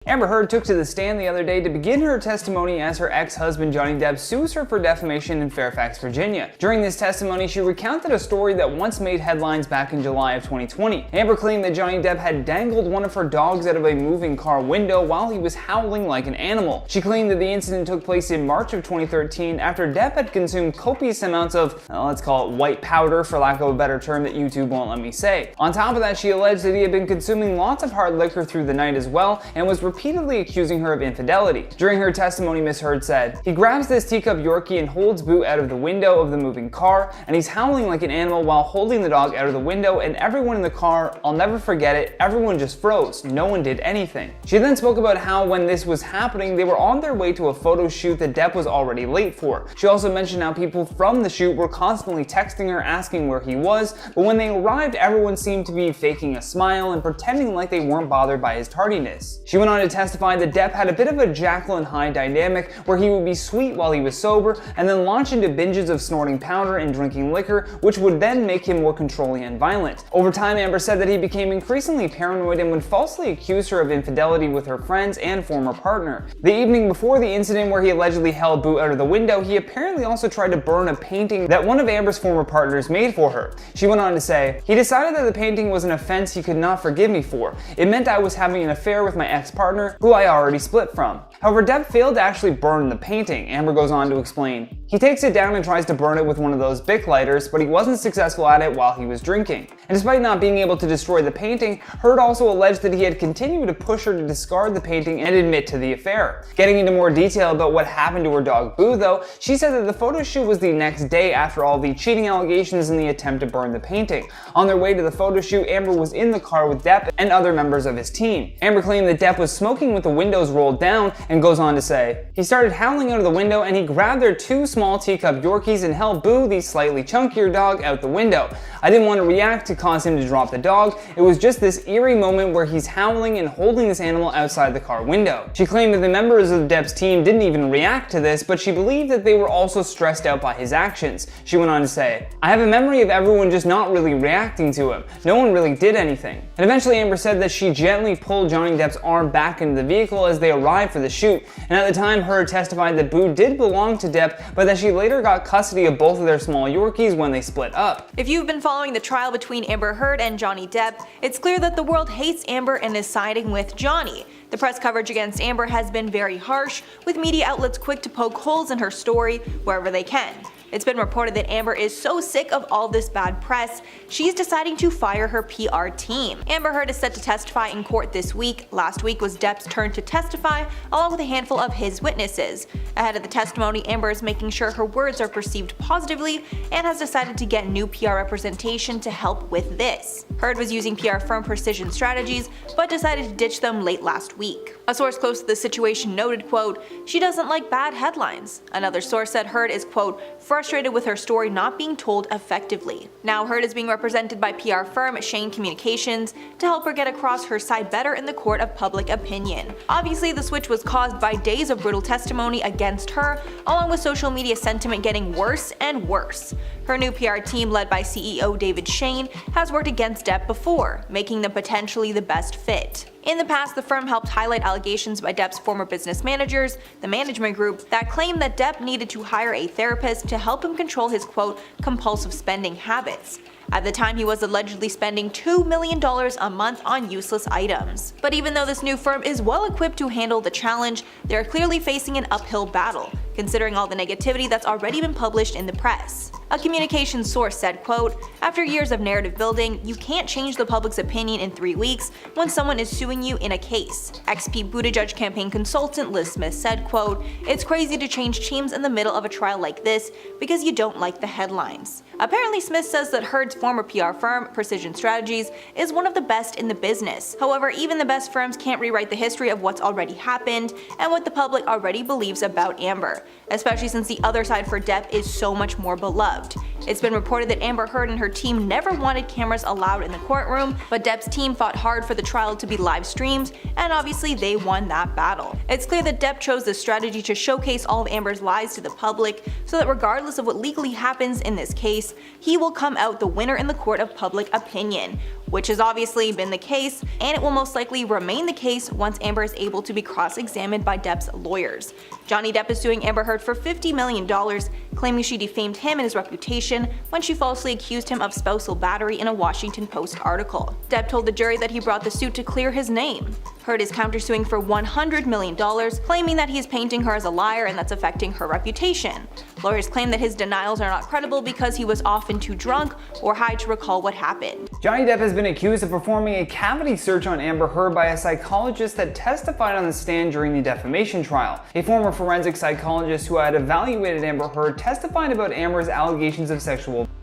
Amber Heard took to the stand the other day to begin her testimony as her ex-husband Johnny Depp sues her for defamation in Fairfax, Virginia. During this testimony, she recounted a story that once made headlines back in July of 2020. Amber claimed that Johnny Depp had dangled one of her dogs out of a moving car window while he was howling like an animal. She claimed that the incident took place in March of 2013 after Depp had consumed copious amounts of, let's call it white powder for lack of a better term that YouTube won't let me say. On top of that, she alleged that he had been consuming lots of hard liquor through the night as well and was repeatedly accusing her of infidelity. During her testimony, Ms. Heard said, "He grabs this teacup Yorkie and holds Boo out of the window of the moving car, and he's howling like an animal while holding the dog out of the window, and everyone in the car, I'll never forget it, everyone just froze. No one did anything." She then spoke about how when this was happening, they were on their way to a photo shoot that Depp was already late for. She also mentioned how people from the shoot were constantly texting her asking where he was, but when they arrived, everyone seemed to be faking a smile and pretending like they weren't bothered by his tardiness. She went on to testify that Depp had a bit of a Jekyll and Hyde dynamic where he would be sweet while he was sober and then launch into binges of snorting powder and drinking liquor, which would then make him more controlling and violent. Over time, Amber said that he became increasingly paranoid and would falsely accuse her of infidelity with her friends and former partner. The evening before the incident where he allegedly held Boo out of the window, he apparently also tried to burn a painting that one of Amber's former partners made for her. She went on to say, "He decided that the painting was an offense he could not forgive me for. It meant I was having an affair with my ex-partner, who I already split from." However, Depp failed to actually burn the painting. Amber goes on to explain, "He takes it down and tries to burn it with one of those Bic lighters, but he wasn't successful at it while he was drinking." And despite not being able to destroy the painting, Heard also alleged that he had continued to push her to discard the painting and admit to the affair. Getting into more detail about what happened to her dog Boo though, she said that the photo shoot was the next day after all the cheating allegations and the attempt to burn the painting. On their way to the photo shoot, Amber was in the car with Depp and other members of his team. Amber claimed that Depp was smoking with the windows rolled down and goes on to say, "He started howling out of the window and he grabbed their two small teacup Yorkies and held Boo, the slightly chunkier dog, out the window. I didn't want to react to cause him to drop the dog. It was just this eerie moment where he's howling and holding this animal outside the car window." She claimed that the members of Depp's team didn't even react to this, but she believed that they were also stressed out by his actions. She went on to say, "I have a memory of everyone just not really reacting to him. No one really did anything." And eventually Amber said that she gently pulled Johnny Depp's arm back into the vehicle as they arrived for the shoot, and at the time Heard testified that Boo did belong to Depp, but that she later got custody of both of their small Yorkies when they split up. If you've been following the trial between Amber Heard and Johnny Depp, it's clear that the world hates Amber and is siding with Johnny. The press coverage against Amber has been very harsh, with media outlets quick to poke holes in her story wherever they can. It's been reported that Amber is so sick of all this bad press, she's deciding to fire her PR team. Amber Heard is set to testify in court this week. Last week was Depp's turn to testify, along with a handful of his witnesses. Ahead of the testimony, Amber is making sure her words are perceived positively and has decided to get new PR representation to help with this. Heard was using PR firm Precision Strategies, but decided to ditch them late last week. A source close to the situation noted, quote, "She doesn't like bad headlines." Another source said Heard is, quote, "frustrated with her story not being told effectively." Now Heard is being represented by PR firm Shane Communications to help her get across her side better in the court of public opinion. Obviously, the switch was caused by days of brutal testimony against her, along with social media sentiment getting worse and worse. Her new PR team, led by CEO David Shane, has worked against Depp before, making them potentially the best fit. In the past, the firm helped highlight allegations by Depp's former business managers, the management group, that claimed that Depp needed to hire a therapist to help him control his, quote, compulsive spending habits. At the time, he was allegedly spending $2 million a month on useless items. But even though this new firm is well equipped to handle the challenge, they are clearly facing an uphill battle, considering all the negativity that's already been published in the press. A communications source said, quote, "After years of narrative building, you can't change the public's opinion in 3 weeks when someone is suing you in a case." Ex-Pete Buttigieg campaign consultant Liz Smith said, quote, "It's crazy to change teams in the middle of a trial like this because you don't like the headlines." Apparently, Smith says that Heard's former PR firm, Precision Strategies, is one of the best in the business. However, even the best firms can't rewrite the history of what's already happened and what the public already believes about Amber, especially since the other side for Depp is so much more beloved. loved. It's been reported that Amber Heard and her team never wanted cameras allowed in the courtroom, but Depp's team fought hard for the trial to be live streamed, and obviously they won that battle. It's clear that Depp chose this strategy to showcase all of Amber's lies to the public, so that regardless of what legally happens in this case, he will come out the winner in the court of public opinion, which has obviously been the case, and it will most likely remain the case once Amber is able to be cross-examined by Depp's lawyers. Johnny Depp is suing Amber Heard for $50 million, claiming she defamed him and his reputation when she falsely accused him of spousal battery in a Washington Post article. Depp told the jury that he brought the suit to clear his name. Heard is countersuing for $100 million, claiming that he is painting her as a liar and that's affecting her reputation. Lawyers claim that his denials are not credible because he was often too drunk or high to recall what happened. Johnny Depp has been accused of performing a cavity search on Amber Heard by a psychologist that testified on the stand during the defamation trial. A former forensic psychologist who had evaluated Amber Heard testified about Amber's allegations of sexual abuse.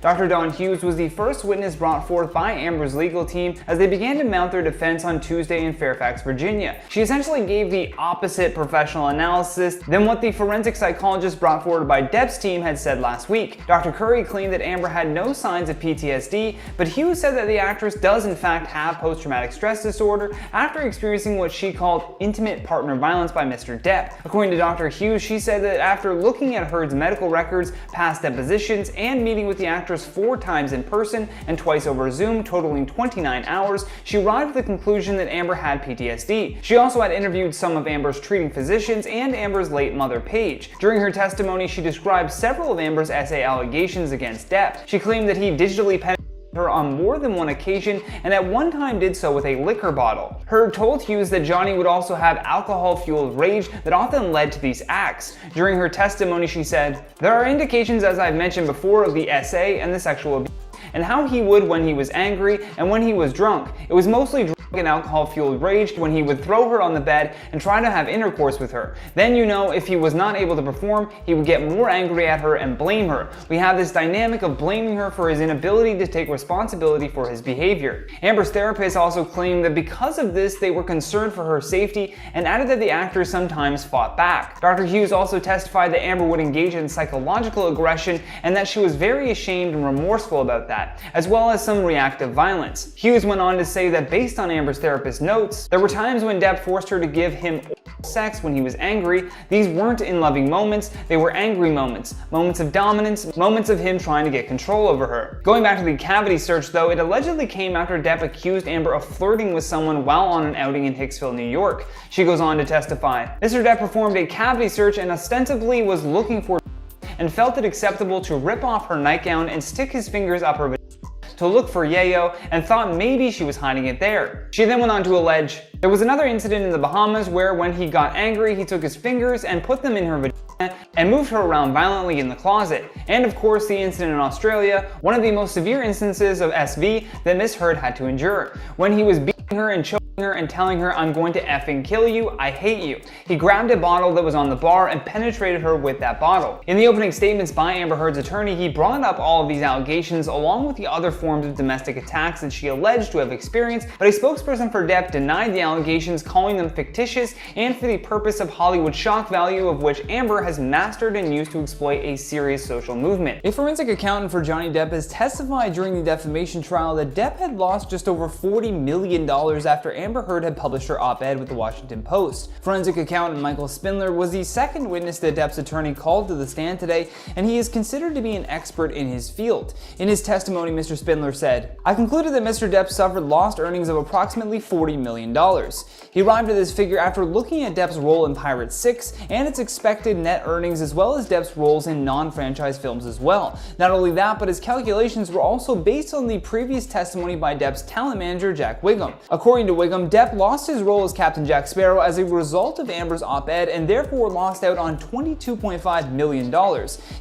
Dr. Don Hughes was the first witness brought forth by Amber's legal team as they began to mount their defense on Tuesday in Fairfax, Virginia. She essentially gave the opposite professional analysis than what the forensic psychologist brought forward by Depp's team had said last week. Dr. Curry claimed that Amber had no signs of PTSD, but Hughes said that the actress does in fact have post-traumatic stress disorder after experiencing what she called intimate partner violence by Mr. Depp. According to Dr. Hughes, she said that after looking at Heard's medical records, past depositions, and meeting with the actress 4 times in person and twice over Zoom, totaling 29 hours, she arrived at the conclusion that Amber had PTSD. She also had interviewed some of Amber's treating physicians and Amber's late mother, Paige. During her testimony, she described several of Amber's essay allegations against Depp. She claimed that he digitally penetrated her on more than one occasion and at one time did so with a liquor bottle. Heard told Hughes that Johnny would also have alcohol-fueled rage that often led to these acts. During her testimony, she said, "There are indications, as I've mentioned before, of the SA and the sexual abuse, and how he would when he was angry and when he was drunk. It was mostly drunk and alcohol-fueled rage when he would throw her on the bed and try to have intercourse with her. Then, you know, if he was not able to perform, he would get more angry at her and blame her. We have this dynamic of blaming her for his inability to take responsibility for his behavior." Amber's therapist also claimed that because of this, they were concerned for her safety and added that the actor sometimes fought back. Dr. Hughes also testified that Amber would engage in psychological aggression and that she was very ashamed and remorseful about that, as well as some reactive violence. Hughes went on to say that based on Amber's therapist's notes, there were times when Depp forced her to give him sex when he was angry. These weren't in loving moments, they were angry moments, moments of dominance, moments of him trying to get control over her. Going back to the cavity search though, it allegedly came after Depp accused Amber of flirting with someone while on an outing in Hicksville, New York. She goes on to testify, "Mr. Depp performed a cavity search and ostensibly was looking for and felt it acceptable to rip off her nightgown and stick his fingers up her vagina to look for yayo and thought maybe she was hiding it there." She then went on to allege, "There was another incident in the Bahamas where when he got angry, he took his fingers and put them in her vagina and moved her around violently in the closet. And of course the incident in Australia, one of the most severe instances of SV that Miss Heard had to endure, when he was beating her and choking her and telling her, 'I'm going to effing kill you, I hate you.' He grabbed a bottle that was on the bar and penetrated her with that bottle." In the opening statements by Amber Heard's attorney, he brought up all of these allegations along with the other forms of domestic attacks that she alleged to have experienced, but a spokesperson for Depp denied the allegations, calling them fictitious and for the purpose of Hollywood shock value, of which Amber has mastered and used to exploit a serious social movement. A forensic accountant for Johnny Depp has testified during the defamation trial that Depp had lost just over $40 million after Amber Heard had published her op-ed with the Washington Post. Forensic accountant Michael Spindler was the second witness that Depp's attorney called to the stand today, and he is considered to be an expert in his field. In his testimony, Mr. Spindler said, "I concluded that Mr. Depp suffered lost earnings of approximately $40 million. He arrived at this figure after looking at Depp's role in Pirates 6 and its expected net earnings, as well as Depp's roles in non-franchise films as well. Not only that, but his calculations were also based on the previous testimony by Depp's talent manager Jack Wiggum. According to Wiggum, Depp lost his role as Captain Jack Sparrow as a result of Amber's op-ed and therefore lost out on $22.5 million.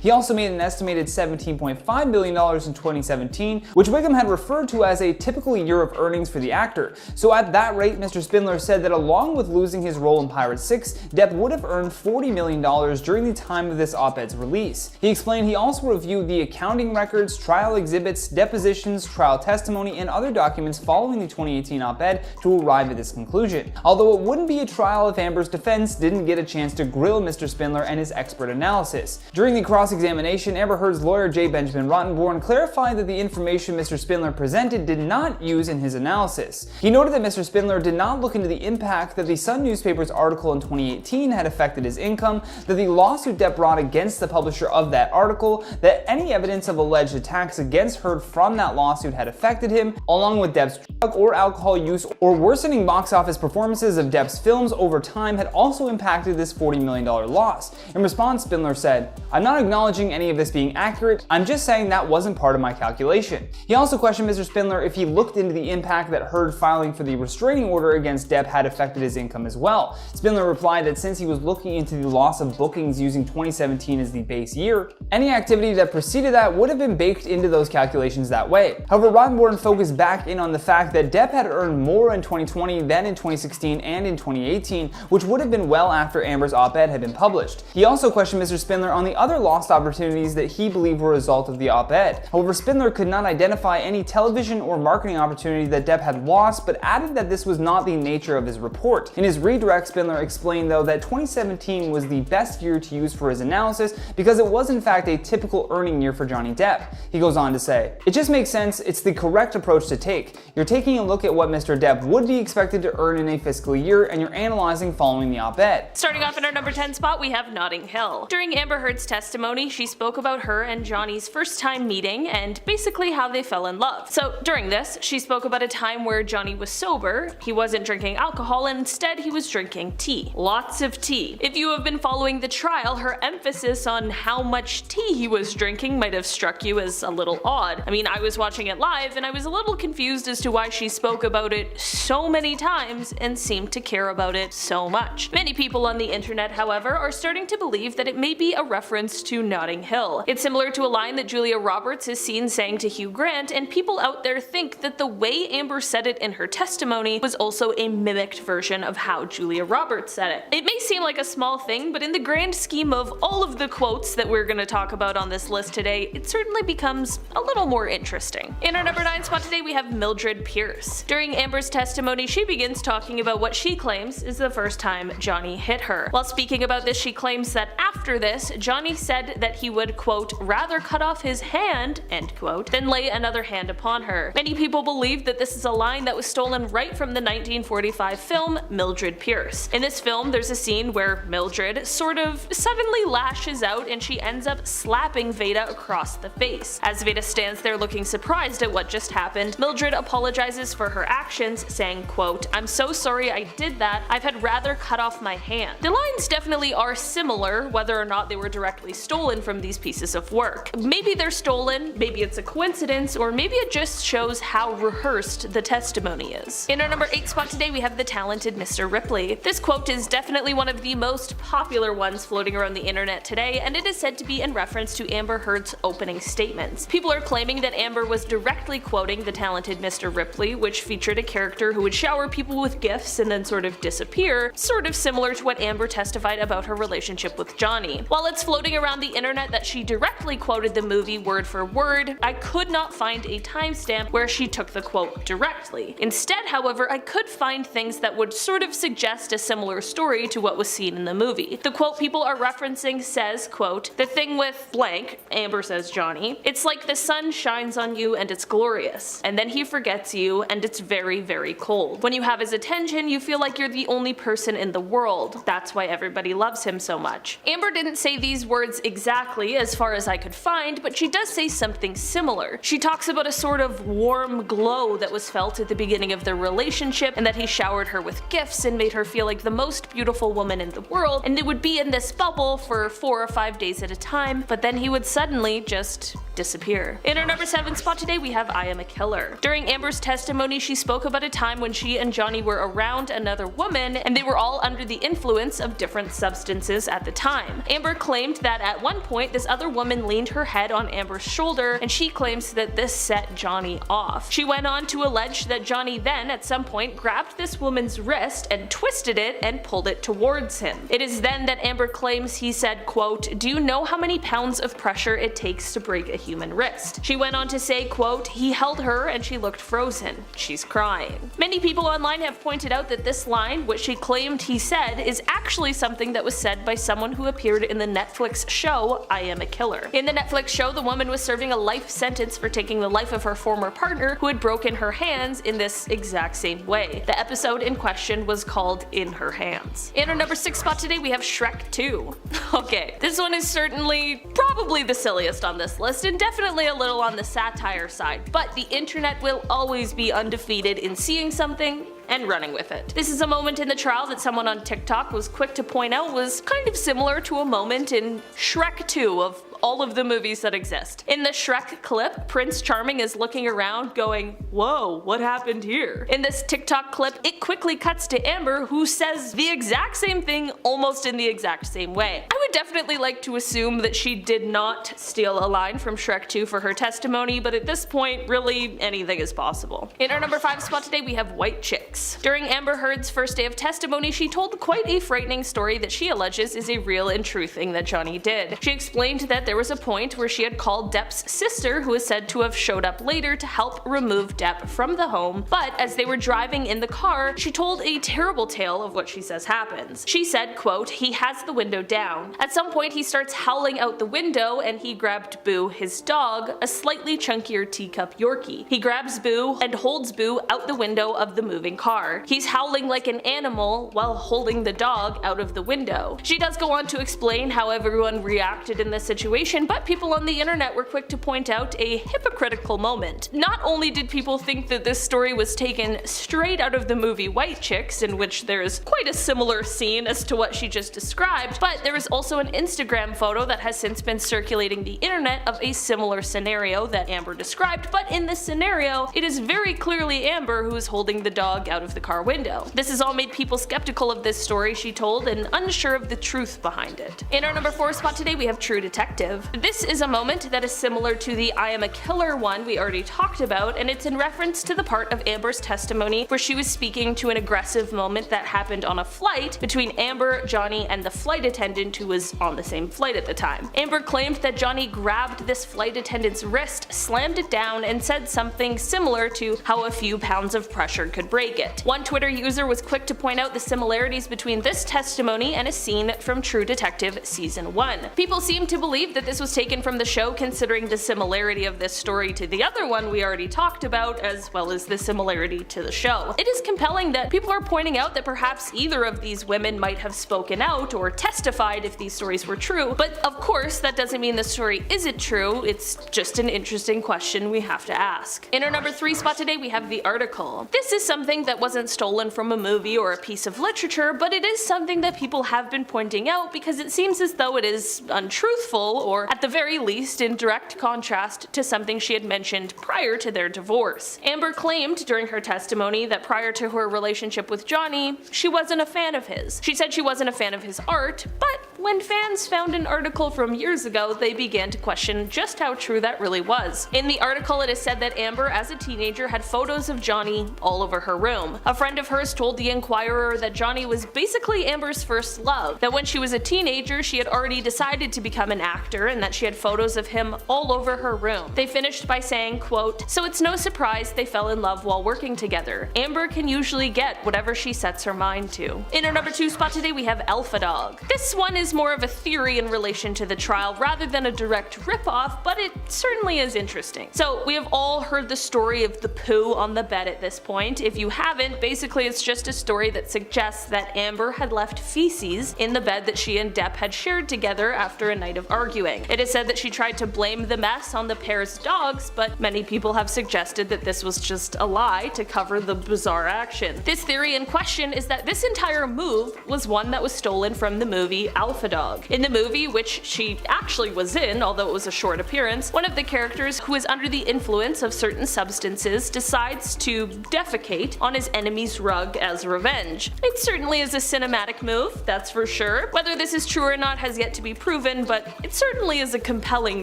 He also made an estimated $17.5 million in 2017, which Wiggum had referred to as a typical year of earnings for the actor. So at that rate, Mr. Spindler said that along with losing his role in Pirates 6, Depp would have earned $40 million during the time of this op-ed's release. He explained he also reviewed the accounting records, trial exhibits, depositions, trial testimony, and other documents following the 2018 op-ed to to arrive at this conclusion, although it wouldn't be a trial if Amber's defense didn't get a chance to grill Mr. Spindler and his expert analysis. During the cross-examination, Amber Heard's lawyer J. Benjamin Rottenborn clarified that the information Mr. Spindler presented did not use in his analysis. He noted that Mr. Spindler did not look into the impact that the Sun newspaper's article in 2018 had affected his income, that the lawsuit Depp brought against the publisher of that article, that any evidence of alleged attacks against Heard from that lawsuit had affected him, along with Depp's drug or alcohol use or worsening box office performances of Depp's films over time had also impacted this $40 million loss. In response, Spindler said, "I'm not acknowledging any of this being accurate, I'm just saying that wasn't part of my calculation." He also questioned Mr. Spindler if he looked into the impact that Heard filing for the restraining order against Depp had affected his income as well. Spindler replied that since he was looking into the loss of bookings using 2017 as the base year, any activity that preceded that would have been baked into those calculations that way. However, Rottenborn focused back in on the fact that Depp had earned more in 2020 than in 2016 and in 2018, which would have been well after Amber's op-ed had been published. He also questioned Mr. Spindler on the other lost opportunities that he believed were a result of the op-ed. However, Spindler could not identify any television or marketing opportunity that Depp had lost, but added that this was not the nature of his report. In his redirect, Spindler explained though that 2017 was the best year to use for his analysis because it was in fact a typical earning year for Johnny Depp. He goes on to say, "It just makes sense, it's the correct approach to take. You're taking a look at what Mr. Depp would be expected to earn in a fiscal year and you're analyzing following the op-ed." Starting off in our number 10 spot, we have Notting Hill. During Amber Heard's testimony, she spoke about her and Johnny's first time meeting and basically how they fell in love. So during this, she spoke about a time where Johnny was sober, he wasn't drinking alcohol, and instead he was drinking tea. Lots of tea. If you have been following the trial, her emphasis on how much tea he was drinking might have struck you as a little odd. I mean, I was watching it live and I was a little confused as to why she spoke about it so many times and seemed to care about it so much. Many people on the internet, however, are starting to believe that it may be a reference to Notting Hill. It's similar to a line that Julia Roberts is seen saying to Hugh Grant, and people out there think that the way Amber said it in her testimony was also a mimicked version of how Julia Roberts said it. It may seem like a small thing, but in the grand scheme of all of the quotes that we're going to talk about on this list today, it certainly becomes a little more interesting. In our number 9 spot today, we have Mildred Pierce. During Amber's testimony, she begins talking about what she claims is the first time Johnny hit her. While speaking about this, she claims that after this, Johnny said that he would, quote, rather cut off his hand, end quote, than lay another hand upon her. Many people believe that this is a line that was stolen right from the 1945 film Mildred Pierce. In this film, there's a scene where Mildred sort of suddenly lashes out and she ends up slapping Veda across the face. As Veda stands there looking surprised at what just happened, Mildred apologizes for her actions, saying, quote, "I'm so sorry I did that, I've had rather cut off my hand." The lines definitely are similar, whether or not they were directly stolen from these pieces of work. Maybe they're stolen, maybe it's a coincidence, or maybe it just shows how rehearsed the testimony is. In our number 8 spot today, we have the talented Mr. Ripley. This quote is definitely one of the most popular ones floating around the internet today, and it is said to be in reference to Amber Heard's opening statements. People are claiming that Amber was directly quoting the talented Mr. Ripley, which featured a character who would shower people with gifts and then sort of disappear, sort of similar to what Amber testified about her relationship with Johnny. While it's floating around the internet that she directly quoted the movie word for word, I could not find a timestamp where she took the quote directly. Instead, however, I could find things that would sort of suggest a similar story to what was seen in the movie. The quote people are referencing says, quote, "The thing with blank," Amber says Johnny, "it's like the sun shines on you and it's glorious, and then he forgets you and it's very, very cold. When you have his attention, you feel like you're the only person in the world. That's why everybody loves him so much." Amber didn't say these words exactly as far as I could find, but she does say something similar. She talks about a sort of warm glow that was felt at the beginning of their relationship, and that he showered her with gifts and made her feel like the most beautiful woman in the world, and they would be in this bubble for 4 or 5 days at a time, but then he would suddenly just disappear. In our number 7 spot today, we have I Am a Killer. During Amber's testimony, she spoke about a time when she and Johnny were around another woman, and they were all under the influence of different substances at the time. Amber claimed that at one point this other woman leaned her head on Amber's shoulder, and she claims that this set Johnny off. She went on to allege that Johnny then at some point grabbed this woman's wrist and twisted it and pulled it towards him. It is then that Amber claims he said, quote, "Do you know how many pounds of pressure it takes to break a human wrist. She went on to say, quote, "He held her and she looked frozen. She's crying." Many people online have pointed out that this line, which she claimed he said, is actually something that was said by someone who appeared in the Netflix show I Am a Killer. In the Netflix show, the woman was serving a life sentence for taking the life of her former partner who had broken her hands in this exact same way. The episode in question was called In Her Hands. In our number 6 spot today we have Shrek 2. Okay, this one is certainly probably the silliest on this list and definitely a little on the satire side, but the internet will always be undefeated in seeing something and running with it. This is a moment in the trial that someone on TikTok was quick to point out was kind of similar to a moment in Shrek 2 of all of the movies that exist. In the Shrek clip, Prince Charming is looking around going, "Whoa, what happened here?" In this TikTok clip, it quickly cuts to Amber, who says the exact same thing almost in the exact same way. I would definitely like to assume that she did not steal a line from Shrek 2 for her testimony, but at this point, really, anything is possible. In our number 5 spot today, we have White Chicks. During Amber Heard's first day of testimony, she told quite a frightening story that she alleges is a real and true thing that Johnny did. She explained that there was a point where she had called Depp's sister, who is said to have showed up later to help remove Depp from the home, but as they were driving in the car, she told a terrible tale of what she says happens. She said, quote, "He has the window down. At some point he starts howling out the window and he grabbed Boo, his dog, a slightly chunkier teacup Yorkie. He grabs Boo and holds Boo out the window of the moving car. He's howling like an animal while holding the dog out of the window." She does go on to explain how everyone reacted in this situation, but people on the internet were quick to point out a hypocritical moment. Not only did people think that this story was taken straight out of the movie White Chicks, in which there is quite a similar scene as to what she just described, but there is also an Instagram photo that has since been circulating the internet of a similar scenario that Amber described, but in this scenario, it is very clearly Amber who is holding the dog out of the car window. This has all made people skeptical of this story she told and unsure of the truth behind it. In our number 4 spot today we have True Detective. This is a moment that is similar to the I Am a Killer one we already talked about, and it's in reference to the part of Amber's testimony where she was speaking to an aggressive moment that happened on a flight between Amber, Johnny, and the flight attendant who was on the same flight at the time. Amber claimed that Johnny grabbed this flight attendant's wrist, slammed it down, and said something similar to how a few pounds of pressure could break it. One Twitter user was quick to point out the similarities between this testimony and a scene from True Detective Season 1. People seem to believe that this was taken from the show, considering the similarity of this story to the other one we already talked about, as well as the similarity to the show. It is compelling that people are pointing out that perhaps either of these women might have spoken out or testified if these stories were true, but of course that doesn't mean the story isn't true, it's just an interesting question we have to ask. In our number 3 spot today we have The Article. This is something that wasn't stolen from a movie or a piece of literature, but it is something that people have been pointing out because it seems as though it is untruthful, or at the very least in direct contrast to something she had mentioned prior to their divorce. Amber claimed during her testimony that prior to her relationship with Johnny, she wasn't a fan of his. She said she wasn't a fan of his art, but when fans found an article from years ago, they began to question just how true that really was. In the article, it is said that Amber, as a teenager, had photos of Johnny all over her room. A friend of hers told the Inquirer that Johnny was basically Amber's first love, that when she was a teenager, she had already decided to become an actor, and that she had photos of him all over her room. They finished by saying, quote, "So it's no surprise they fell in love while working together. Amber can usually get whatever she sets her mind to." In our number 2 spot today we have Alpha Dog. This one is more of a theory in relation to the trial rather than a direct ripoff, but it certainly is interesting. So we have all heard the story of the poo on the bed at this point. If you haven't, basically it's just a story that suggests that Amber had left feces in the bed that she and Depp had shared together after a night of arguing. It is said that she tried to blame the mess on the pair's dogs, but many people have suggested that this was just a lie to cover the bizarre action. This theory in question is that this entire move was one that was stolen from the movie Alpha Dog. In the movie, which she actually was in, although it was a short appearance, one of the characters who is under the influence of certain substances decides to defecate on his enemy's rug as revenge. It certainly is a cinematic move, that's for sure. Whether this is true or not has yet to be proven, but it certainly certainly is a compelling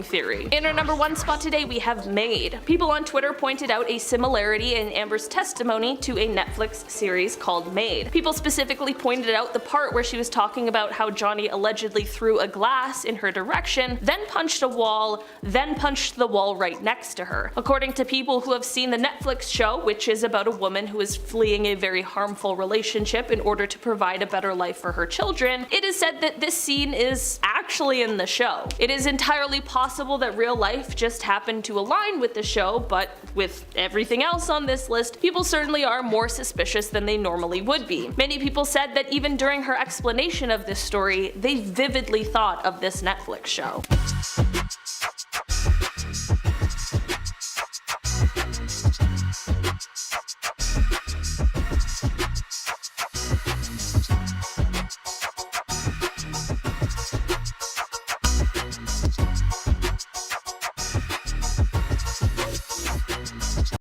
theory. In our number 1 spot today we have Made. People on Twitter pointed out a similarity in Amber's testimony to a Netflix series called Made. People specifically pointed out the part where she was talking about how Johnny allegedly threw a glass in her direction, then punched a wall, then punched the wall right next to her. According to people who have seen the Netflix show, which is about a woman who is fleeing a very harmful relationship in order to provide a better life for her children, it is said that this scene is actually in the show. It is entirely possible that real life just happened to align with the show, but with everything else on this list, people certainly are more suspicious than they normally would be. Many people said that even during her explanation of this story, they vividly thought of this Netflix show.